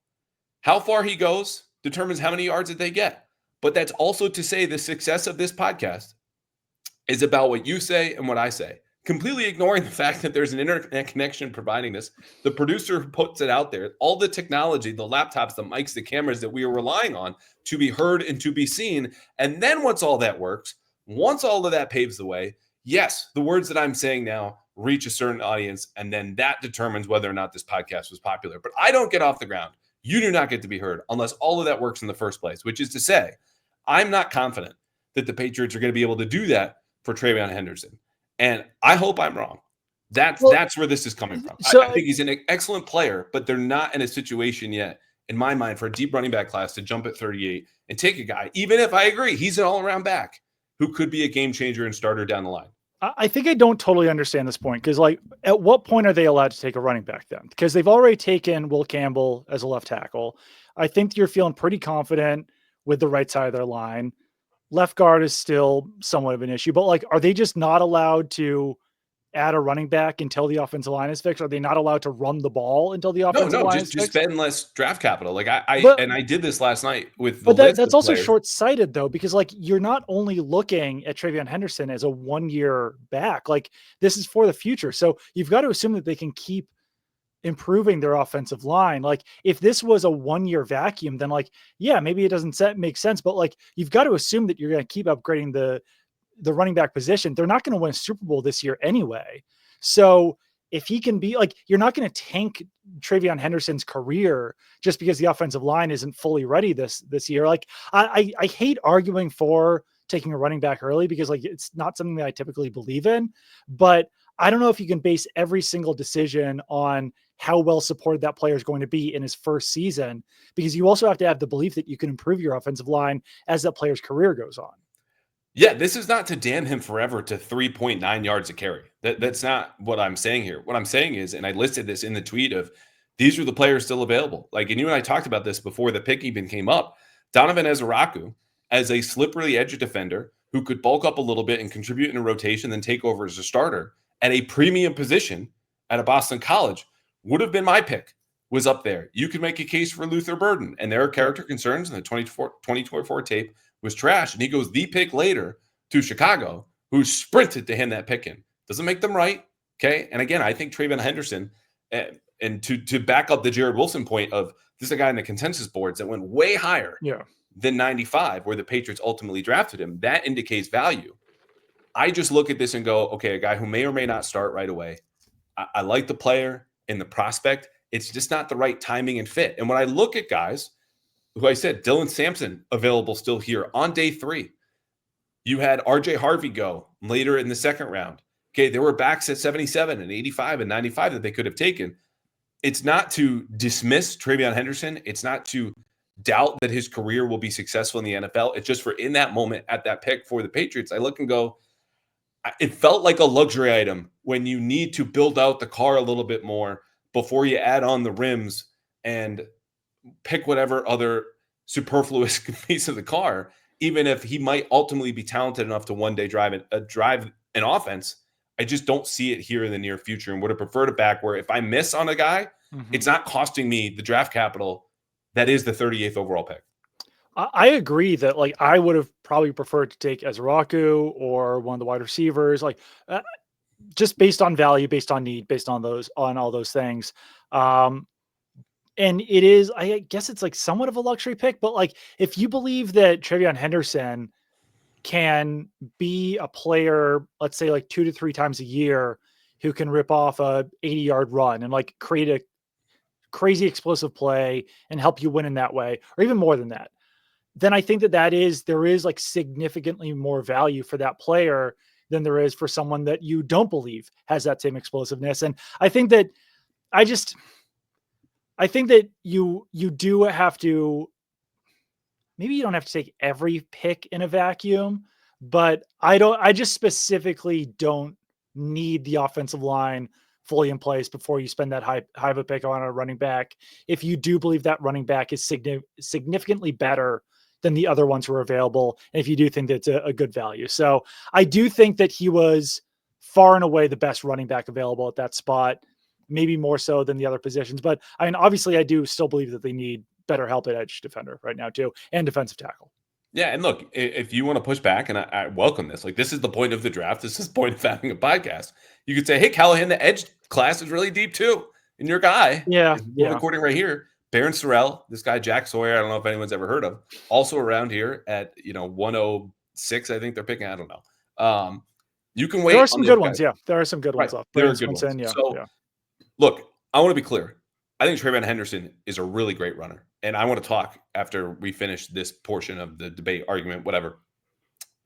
How far he goes determines how many yards that they get. But that's also to say the success of this podcast is about what you say and what I say, completely ignoring the fact that there's an internet connection providing this, the producer who puts it out there, all the technology, the laptops, the mics, the cameras that we are relying on to be heard and to be seen. And then once all that works, once all of that paves the way, yes, the words that I'm saying now reach a certain audience, and then that determines whether or not this podcast was popular. But I don't get off the ground. You do not get to be heard unless all of that works in the first place, which is to say, I'm not confident that the Patriots are going to be able to do that for TreVeyon Henderson. And I hope I'm wrong. That's where this is coming from. So, I think he's an excellent player, but they're not in a situation yet in my mind, for a deep running back class to jump at 38 and take a guy, even if I agree he's an all-around back, who could be a game changer and starter down the line. I think I don't totally understand this point, because like, at what point are they allowed to take a running back then? Because they've already taken Will Campbell as a left tackle. I think you're feeling pretty confident with the right side of their line. Left guard is still somewhat of an issue, but like, are they just not allowed to add a running back until the offensive line is fixed? Are they not allowed to run the ball until the offensive line is fixed? Just spend less draft capital. Like I did this last night with the list. That's also short-sighted though, because like, you're not only looking at TreVeyon Henderson as a 1-year back, like this is for the future. So you've got to assume that they can keep improving their offensive line. Like if this was a 1-year vacuum, then like, yeah, maybe it doesn't make sense, but like, you've got to assume that you're going to keep upgrading the running back position. They're not going to win a Super Bowl this year anyway. So if he can be like, you're not going to tank TreVeyon Henderson's career just because the offensive line isn't fully ready this year. Like I hate arguing for taking a running back early, because like, it's not something that I typically believe in, but I don't know if you can base every single decision on how well supported that player is going to be in his first season, because you also have to have the belief that you can improve your offensive line as that player's career goes on. Yeah, this is not to damn him forever to 3.9 yards a carry. That's not what I'm saying here. What I'm saying is, and I listed this in the tweet, of these are the players still available. Like, and you and I talked about this before the pick even came up. Donovan Ezeraku as a slippery edge defender who could bulk up a little bit and contribute in a rotation, then take over as a starter at a premium position at a Boston college would have been my pick, was up there. You could make a case for Luther Burden, and there are character concerns, and the 2024 tape was trash. And he goes the pick later to Chicago, who sprinted to hand that pick in. Doesn't make them right. Okay. And again, I think TreVeyon Henderson, and to back up the Jared Wilson point of, this is a guy in the consensus boards that went way higher than 95, where the Patriots ultimately drafted him. That indicates value. I just look at this and go, okay, a guy who may or may not start right away. I like the player and the prospect. It's just not the right timing and fit. And when I look at guys who I said, Dylan Sampson available still here on day 3. You had RJ Harvey go later in the second round. Okay, there were backs at 77 and 85 and 95 that they could have taken. It's not to dismiss TreVeyon Henderson. It's not to doubt that his career will be successful in the NFL. It's just for in that moment at that pick for the Patriots, I look and go, it felt like a luxury item when you need to build out the car a little bit more before you add on the rims and pick whatever other superfluous piece of the car, even if he might ultimately be talented enough to one day drive an offense. I just don't see it here in the near future, and would have preferred a back where if I miss on a guy, it's not costing me the draft capital that is the 38th overall pick. I agree that like, I would have probably preferred to take Ezeraku or one of the wide receivers, like just based on value, based on need, based on all those things. And it is, I guess it's like somewhat of a luxury pick, but like, if you believe that TreVeyon Henderson can be a player, let's say like 2 to 3 times a year, who can rip off a 80-yard run and like create a crazy explosive play and help you win in that way, or even more than that, then I think that there is like significantly more value for that player than there is for someone that you don't believe has that same explosiveness. And I think that you do have to, maybe you don't have to take every pick in a vacuum, but I just specifically don't need the offensive line fully in place before you spend that high of a pick on a running back, if you do believe that running back is significantly better than the other ones who are available, and if you do think that's a good value. So I do think that he was far and away the best running back available at that spot, maybe more so than the other positions. But I mean, obviously I do still believe that they need better help at edge defender right now too, and defensive tackle. Yeah, and look, if you want to push back, and I welcome this, like this is the point of the draft, this is the point of having a podcast. You could say, hey, Callahan, the edge class is really deep too, and your guy, recording right here, Baron Sorrell, this guy Jack Sawyer, I don't know if anyone's ever heard of, also around here at 106, I think they're picking. I don't know. You can wait. There are some good ones, yeah. There are some good ones. There are good ones. So, look, I want to be clear. I think TreVeyon Henderson is a really great runner. And I want to talk after we finish this portion of the debate, argument, whatever,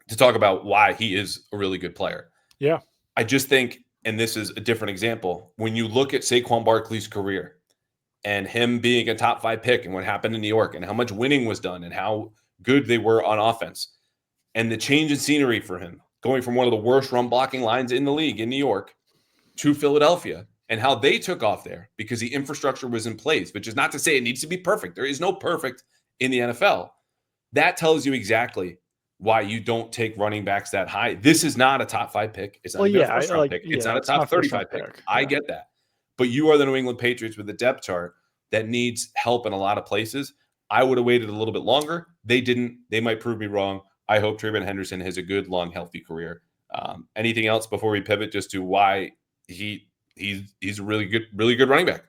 to talk about why he is a really good player. Yeah. I just think, and this is a different example, when you look at Saquon Barkley's career and him being a top 5 pick and what happened in New York and how much winning was done and how good they were on offense and the change in scenery for him, going from one of the worst run blocking lines in the league in New York to Philadelphia, and how they took off there because the infrastructure was in place, which is not to say it needs to be perfect. There is no perfect in the NFL. That tells you exactly why you don't take running backs that high. This is not a top 5 pick. It's not even a first round pick. It's not a top 35 pick. I get that. But you are the New England Patriots with a depth chart that needs help in a lot of places. I would have waited a little bit longer. They didn't. They might prove me wrong. I hope TreVeyon Henderson has a good, long, healthy career. Anything else before we pivot just to why he's a really good running back?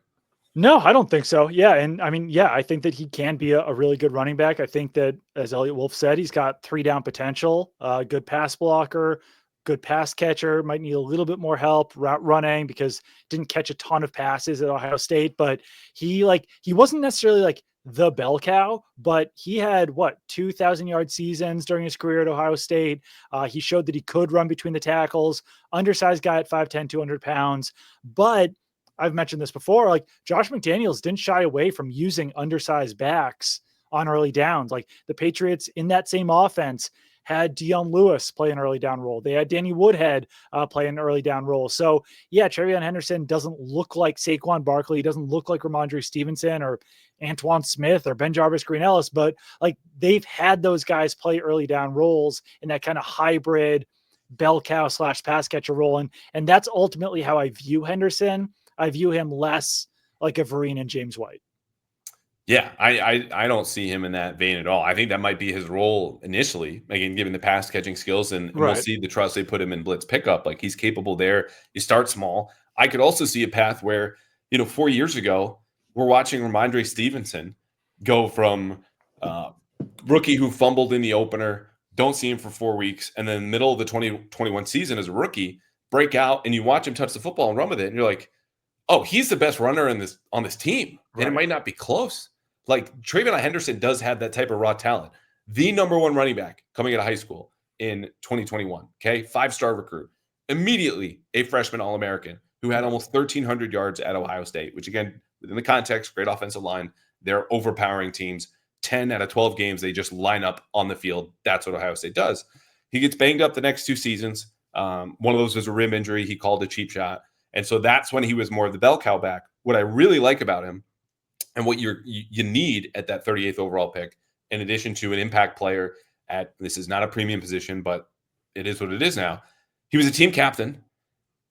No, I don't think so. Yeah. And I mean, I think that he can be a really good running back. I think that, as Elliot Wolf said, he's got 3 down potential, good pass blocker, good pass catcher, might need a little bit more help route running because didn't catch a ton of passes at Ohio State, but he wasn't necessarily like the bell cow, but he had 2,000-yard seasons during his career at Ohio State. He showed that he could run between the tackles, undersized guy at 5'10", 200 pounds, but I've mentioned this before, like Josh McDaniels didn't shy away from using undersized backs on early downs. Like the Patriots in that same offense had Dion Lewis play an early down role. They had Danny Woodhead play an early down role. So yeah, TreVeyon Henderson doesn't look like Saquon Barkley. He doesn't look like Ramondre Stevenson or Antoine Smith or Ben Jarvis Green Ellis, but like they've had those guys play early down roles in that kind of hybrid bell cow / pass catcher role. And that's ultimately how I view Henderson. I view him less like a Vereen and James White. Yeah, I don't see him in that vein at all. I think that might be his role initially, again, given the pass catching skills, and we'll see the trust they put him in blitz pickup. Like he's capable there. You start small. I could also see a path where, 4 years ago, we're watching Ramondre Stevenson go from rookie who fumbled in the opener, don't see him for 4 weeks, and then middle of the 2021 season as a rookie, break out, and you watch him touch the football and run with it, and you're like, oh, he's the best runner on this team, and it might not be close. Like TreVeyon Henderson does have that type of raw talent. The number 1 running back coming out of high school in 2021. Okay, 5-star recruit, immediately a freshman All-American who had almost 1,300 yards at Ohio State. Which again, within the context, great offensive line. They're overpowering teams. 10 out of 12 games they just line up on the field. That's what Ohio State does. He gets banged up the next 2 seasons. One of those was a rib injury. He called a cheap shot. And so that's when he was more of the bell cow back. What I really like about him and what you need at that 38th overall pick, in addition to an impact player this is not a premium position, but it is what it is now. He was a team captain.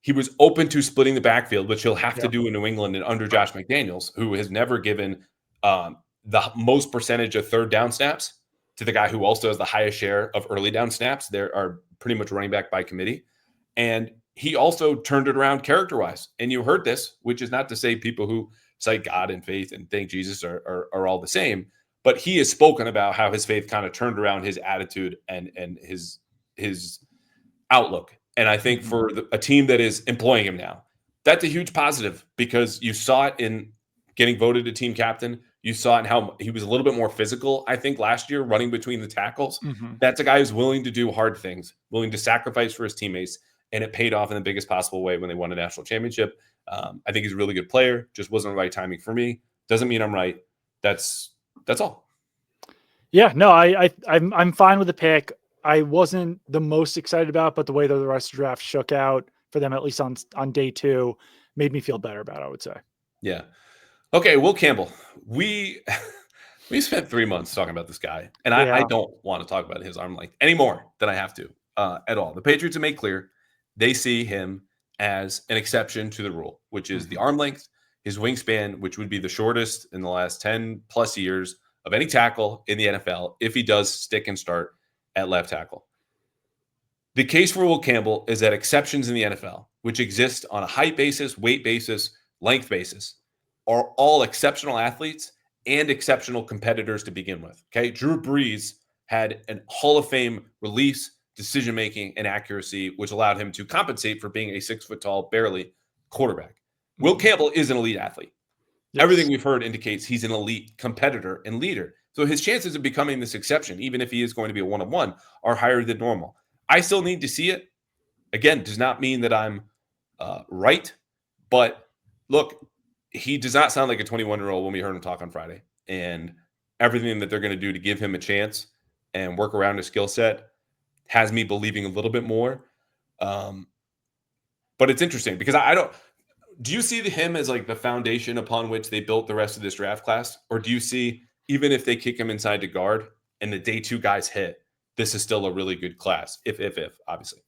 He was open to splitting the backfield, which he'll have to do in New England and under Josh McDaniels, who has never given the most percentage of third down snaps to the guy who also has the highest share of early down snaps. There are pretty much running back by committee. And he also turned it around character-wise. And you heard this, which is not to say people who cite God and faith and thank Jesus are all the same, but he has spoken about how his faith kind of turned around his attitude and his outlook. And I think for a team that is employing him now, that's a huge positive because you saw it in getting voted a team captain. You saw it in how he was a little bit more physical, I think, last year, running between the tackles. That's a guy who's willing to do hard things, willing to sacrifice for his teammates. And it paid off in the biggest possible way when they won a national championship. I think he's a really good player. Just wasn't the right timing for me. Doesn't mean I'm right. That's all. Yeah, no, I'm fine with the pick. I wasn't the most excited about, but the way that the rest of the draft shook out for them, at least on day 2, made me feel better about it, I would say. Yeah. Okay, Will Campbell. We spent 3 months talking about this guy, and I don't want to talk about his arm length any more than I have to at all. The Patriots have made clear they see him as an exception to the rule, which is the arm length, his wingspan, which would be the shortest in the last 10 plus years of any tackle in the NFL if he does stick and start at left tackle. The case for Will Campbell is that exceptions in the NFL, which exist on a height basis, weight basis, length basis, are all exceptional athletes and exceptional competitors to begin with. Okay, Drew Brees had an Hall of Fame release, decision-making, and accuracy, which allowed him to compensate for being a 6-foot-tall, barely quarterback. Will Campbell is an elite athlete. Yes. Everything we've heard indicates he's an elite competitor and leader. So his chances of becoming this exception, even if he is going to be a one-on-one, are higher than normal. I still need to see it. Again, does not mean that I'm right. But look, he does not sound like a 21-year-old when we heard him talk on Friday. And everything that they're going to do to give him a chance and work around his skill set has me believing a little bit more. But it's interesting because I don't. Do you see him as like the foundation upon which they built the rest of this draft class, or do you see even if they kick him inside to guard and the day 2 guys hit, this is still a really good class? If obviously.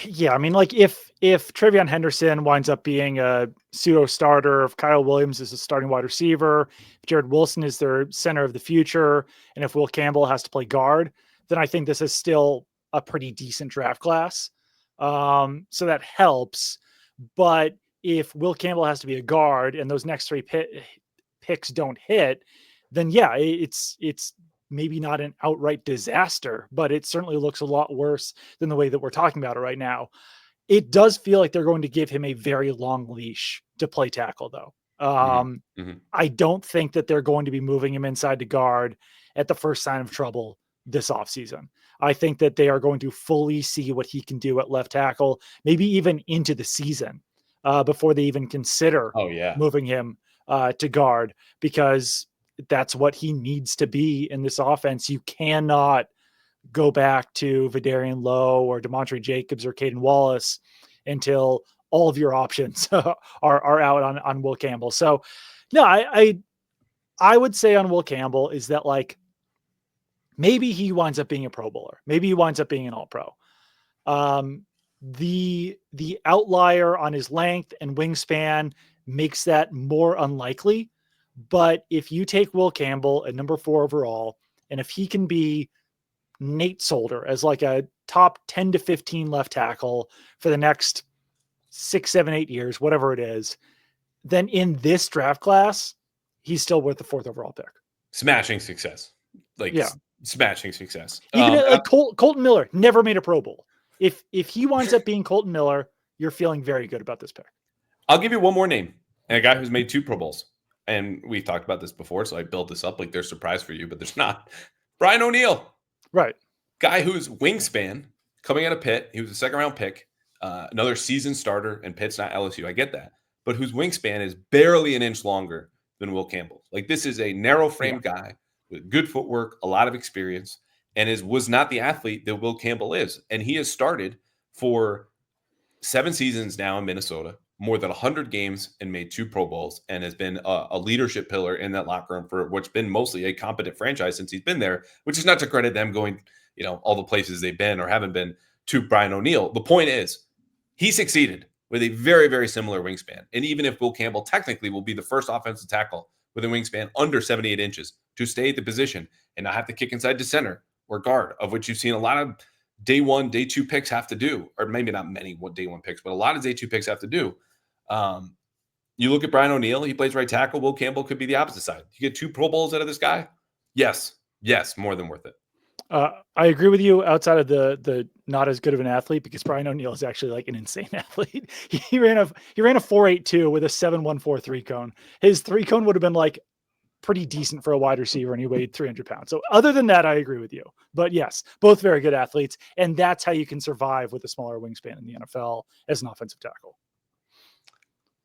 Yeah, I mean, like if TreVeyon Henderson winds up being a pseudo starter, if Kyle Williams is a starting wide receiver, if Jared Wilson is their center of the future, and if Will Campbell has to play guard, then I think this is still a pretty decent draft class. So that helps. But if Will Campbell has to be a guard and those next 3 picks don't hit, then yeah, it's maybe not an outright disaster, but it certainly looks a lot worse than the way that we're talking about it right now. It does feel like they're going to give him a very long leash to play tackle, though. I don't think that they're going to be moving him inside to guard at the first sign of trouble this offseason. I think that they are going to fully see what he can do at left tackle, maybe even into the season before they even consider moving him to guard, because that's what he needs to be in this offense. You cannot go back to Vidarian Lowe or Demontre Jacobs or Caden Wallace until all of your options are out on Will Campbell. So no, I would say on Will Campbell is that, like, maybe he winds up being a Pro Bowler. Maybe he winds up being an All-Pro. The outlier on his length and wingspan makes that more unlikely. But if you take Will Campbell at number 4 overall, and if he can be Nate Solder as like a top 10 to 15 left tackle for the next 6, 7, 8 years, whatever it is, then in this draft class, he's still worth the 4th overall pick. Smashing success. Smashing success. Even like Colton Miller never made a Pro Bowl. If he winds up being Colton Miller, you're feeling very good about this pick. I'll give you one more name, and a guy who's made 2 Pro Bowls. And we've talked about this before, so I built this up like there's a surprise for you, but there's not. Brian O'Neill. Right. Guy whose wingspan coming out of Pitt, he was a 2nd-round pick, another seasoned starter, and Pitt's not LSU. I get that. But whose wingspan is barely an inch longer than Will Campbell. Like, this is a narrow frame guy with good footwork, a lot of experience, and was not the athlete that Will Campbell is. And he has started for 7 seasons now in Minnesota, more than 100 games, and made 2 Pro Bowls, and has been a leadership pillar in that locker room for what's been mostly a competent franchise since he's been there, which is not to credit them going, all the places they've been or haven't been to Brian O'Neill. The point is, he succeeded with a very, very similar wingspan. And even if Will Campbell technically will be the first offensive tackle with a wingspan under 78 inches to stay at the position and not have to kick inside to center or guard, of which you've seen a lot of day 1, day 2 picks have to do, or maybe not many day 1 picks, but a lot of day 2 picks have to do. You look at Brian O'Neill, he plays right tackle. Will Campbell could be the opposite side. You get 2 Pro Bowls out of this guy? Yes, more than worth it. I agree with you outside of the not as good of an athlete, because Brian O'Neill is actually like an insane athlete. He ran a 4.82 with a 7.14 3-cone. His 3-cone would have been like pretty decent for a wide receiver, and he weighed 300 pounds. So other than that, I agree with you. But yes, both very good athletes, and that's how you can survive with a smaller wingspan in the NFL as an offensive tackle.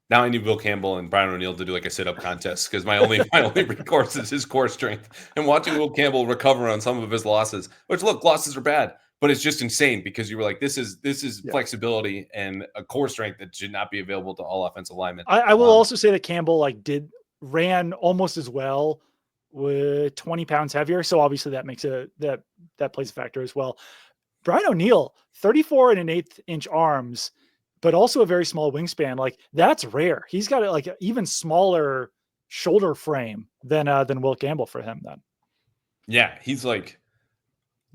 Now I need Will Campbell and Brian O'Neill to do like a sit-up contest, because my only recourse is his core strength. And watching Will Campbell recover on some of his losses, which, look, losses are bad, but it's just insane because you were like, this is flexibility and a core strength that should not be available to all offensive linemen. I will also say that Campbell ran almost as well with 20 pounds heavier. So obviously that makes that plays a factor as well. Brian O'Neill, 34 1/8 inch arms, but also a very small wingspan. Like, that's rare. He's got like an even smaller shoulder frame than Will Campbell for him then. Yeah. He's like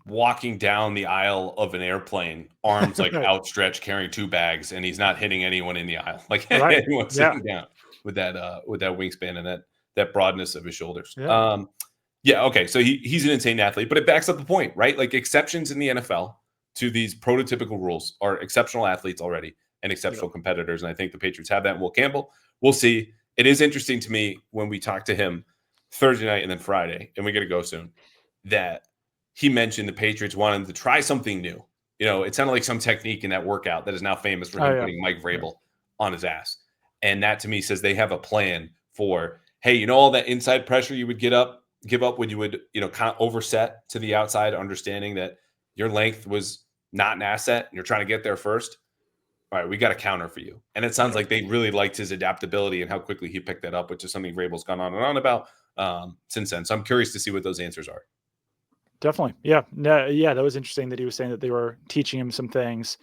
walking down the aisle of an airplane, arms like outstretched, carrying 2 bags, and he's not hitting anyone in the aisle. Like anyone sitting down with that wingspan and that broadness of his shoulders. Okay. So he's an insane athlete, but it backs up the point, right? Like, exceptions in the NFL to these prototypical rules are exceptional athletes already and exceptional competitors. And I think the Patriots have that in Will Campbell. We'll see. It is interesting to me when we talk to him Thursday night and then Friday, and we got to go soon, that he mentioned the Patriots wanted to try something new. It sounded like some technique in that workout that is now famous for him putting Mike Vrabel on his ass. And that to me says they have a plan for, hey, you know, all that inside pressure you would give up when you would, you know, kind of overset to the outside, understanding that your length was not an asset and you're trying to get there first. All right, we got a counter for you. And it sounds like they really liked his adaptability and how quickly he picked that up, which is something Vrabel's gone on and on about since then. So I'm curious to see what those answers are. Definitely. Yeah. No, yeah. That was interesting that he was saying that they were teaching him some things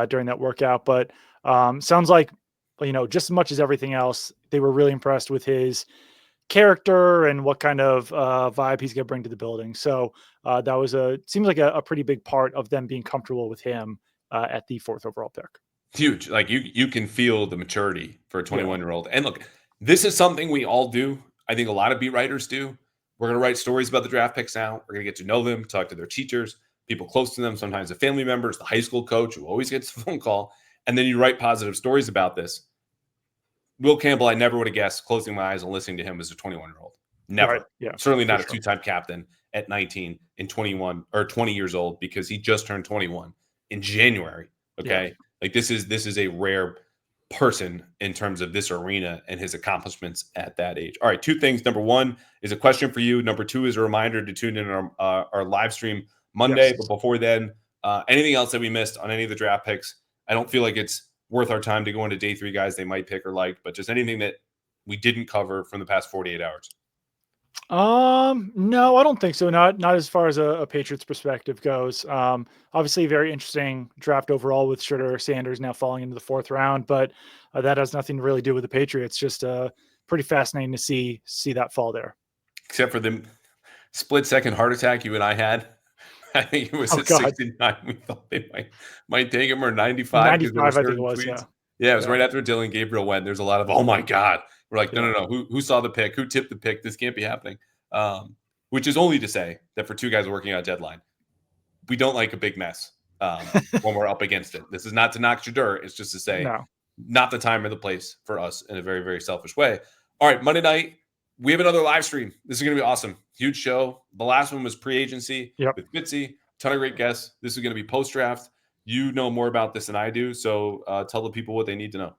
during that workout. But sounds like, you know, just as much as everything else, they were really impressed with his character and what kind of vibe he's going to bring to the building. So that was seems like a pretty big part of them being comfortable with him at the 4th overall pick. Huge. Like you can feel the maturity for a 21-year-old. And look, this is something we all do. I think a lot of beat writers do. We're going to write stories about the draft picks now. We're going to get to know them, talk to their teachers, people close to them, sometimes the family members, the high school coach who always gets a phone call. And then you write positive stories about this. Will Campbell, I never would have guessed, closing my eyes and listening to him as a 21-year-old. Never. Right. Yeah, certainly not a two-time captain at 19 and 21 or 20 years old, because he just turned 21 in January. Okay. Yeah. Like this is a rare person in terms of this arena and his accomplishments at that age. All right. 2 things. Number 1 is a question for you. Number 2 is a reminder to tune in our live stream Monday. Yes. But before then, anything else that we missed on any of the draft picks? I don't feel like it's worth our time to go into day 3 guys they might pick or like, but just anything that we didn't cover from the past 48 hours. No, I don't think so. Not as far as a Patriots perspective goes. Obviously very interesting draft overall with Schroeder Sanders now falling into the 4th round, but that has nothing to really do with the Patriots. Just pretty fascinating to see that fall there. Except for the split-second heart attack you and I had. I think it was at 69. We thought they might take him, or 95. 95, I think it was, tweets. Yeah, it was right after Dylan Gabriel went. There's a lot of, oh my God. We're like, no. Who saw the pick? Who tipped the pick? This can't be happening. Which is only to say that for 2 guys working on a deadline, we don't like a big mess when we're up against it. This is not to knock Shedeur. It's just to say not the time or the place for us in a very, very selfish way. All right, Monday night, we have another live stream. This is going to be awesome. Huge show. The last one was pre-agency with Fitzy. Ton of great guests. This is going to be post-draft. You know more about this than I do, so tell the people what they need to know.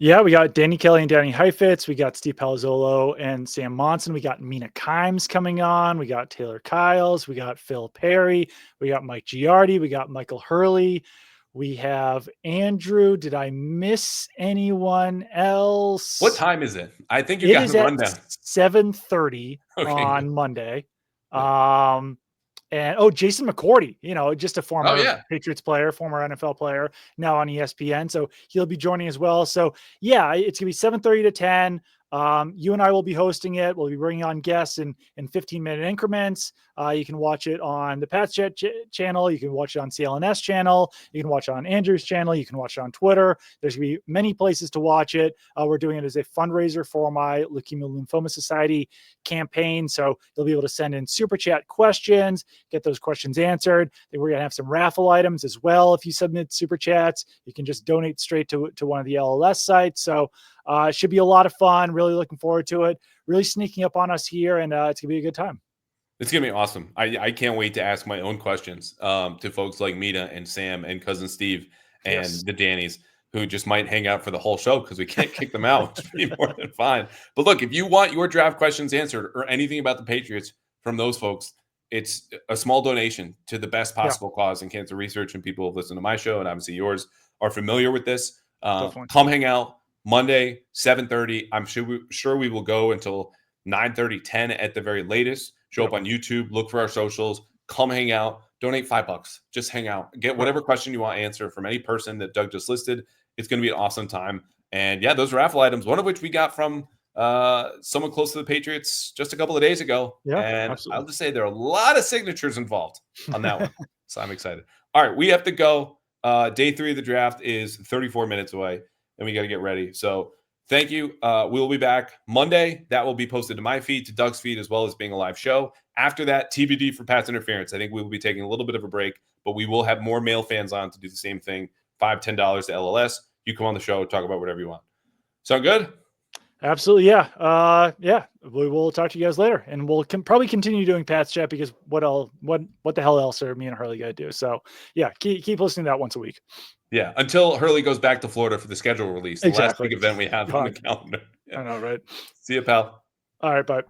Yeah, we got Danny Kelly and Danny Heifetz. We got Steve Palazzolo and Sam Monson. We got Mina coming on. We got Taylor Kyles. We got Phil Perry. We got Mike Giardi. We got Michael Hurley. We have Andrew. Did I miss anyone else? What time is it? I think you got the rundown. 7:30 on Monday. And Jason McCourty, you know, just a former Patriots player, former NFL player, now on ESPN. So he'll be joining as well. So yeah, it's gonna be 7:30 to 10. You and I will be hosting it. We'll be bringing on guests in 15-minute increments. You can watch it on the Pats Chat channel. You can watch it on CLNS channel. You can watch it on Andrew's channel. You can watch it on Twitter. There's going to be many places to watch it. We're doing it as a fundraiser for my Leukemia Lymphoma Society campaign. So you'll be able to send in super chat questions, get those questions answered. Then we're going to have some raffle items as well. If you submit super chats, you can just donate straight to one of the LLS sites. So it should be a lot of fun. Really looking forward to it. Really sneaking up on us here, and it's going to be a good time. It's going to be awesome. I can't wait to ask my own questions to folks like Mina and Sam and Cousin Steve and the Dannies, who just might hang out for the whole show because we can't kick them out, which would be more than fine. But look, if you want your draft questions answered or anything about the Patriots from those folks, it's a small donation to the best possible cause in cancer research. And people who listen to my show, and obviously yours, are familiar with this. Come hang out Monday, 7:30. I'm sure we will go until 9:30, 10 at the very latest. Show up on YouTube, look for our socials, come hang out, donate $5. Just hang out. Get whatever question you want answered from any person that Doug just listed. It's going to be an awesome time. And yeah, those raffle items, one of which we got from someone close to the Patriots just a couple of days ago. Yeah, and absolutely. I'll just say there are a lot of signatures involved on that one. So I'm excited. All right, we have to go. Day 3 of the draft is 34 minutes away, and we got to get ready. So thank you. We'll be back Monday. That will be posted to my feed, to Doug's feed, as well as being a live show. After that, TBD for Pat's Interference. I think we will be taking a little bit of a break, but we will have more male fans on to do the same thing. $5, $10 to LLS. You come on the show, talk about whatever you want. Sound good? Absolutely. Yeah. Yeah. We will talk to you guys later, and we'll probably continue doing Pats chat because what the hell else are me and Hurley going to do? So yeah, keep listening to that once a week. Yeah. Until Hurley goes back to Florida for the schedule release, the last big event we have on the calendar. Yeah. I know, right? See you, pal. All right. Bye.